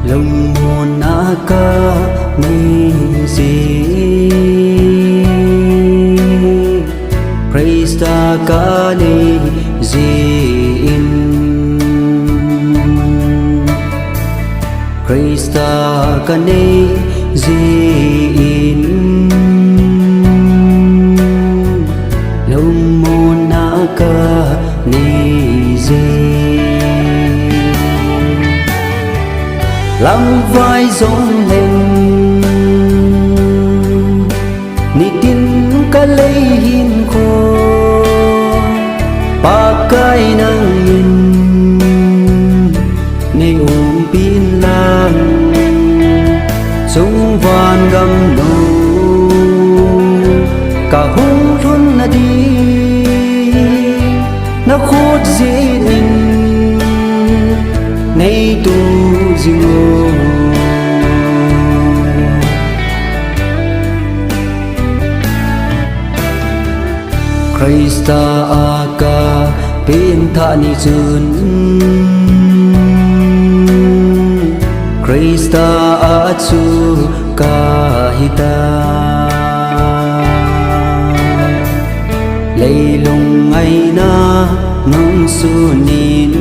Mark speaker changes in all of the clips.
Speaker 1: lung hồn ca ni gì praise ta ca ni gì in praise ta ca ni gì in lung hồn ca ni gì làm vai giống lên ni tin ka lấy hin ko pa kai nang in ni pin lang sung van gam no ka hung thun na di na khốt dễ in nay tu zingo Krista aga pinta ni jun Krista achu kahita leilung ai na nung sunin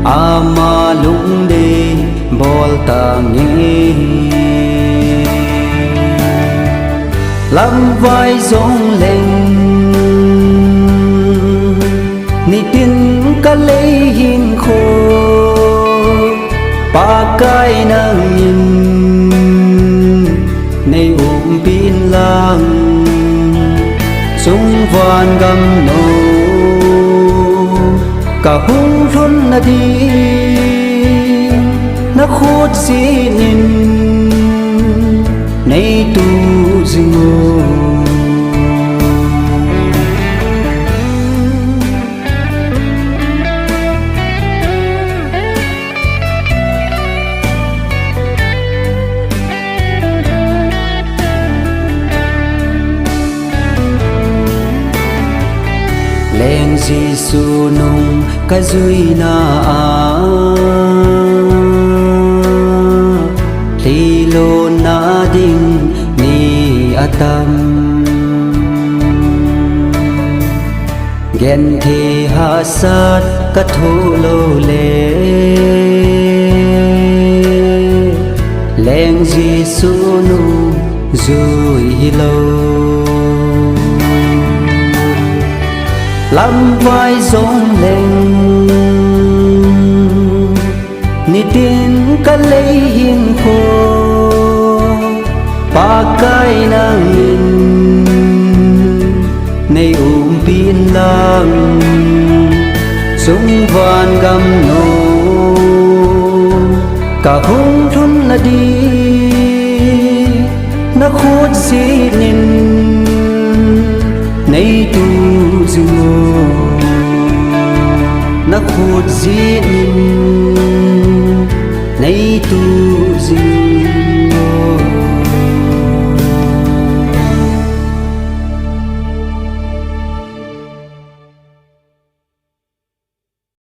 Speaker 1: ama lung de bol tangi làm vai giống lên ni tin ka lấy hin khô pa kai nang in nay pin lang sung van gam no ka hung thun na di na khốt xin in nay tu zingo lên Giêsu nung cái duy na li lo na ding ni atam gen thi ha sát ka thu lo le lên Giêsu nung duy lo làm vai giống lên ni tin ka lấy hin khô pa kai nang in nay pin lang sung van gam no ka hung thun na di na khốt zinin nay tu zingo na khốt zinin nay tu zingo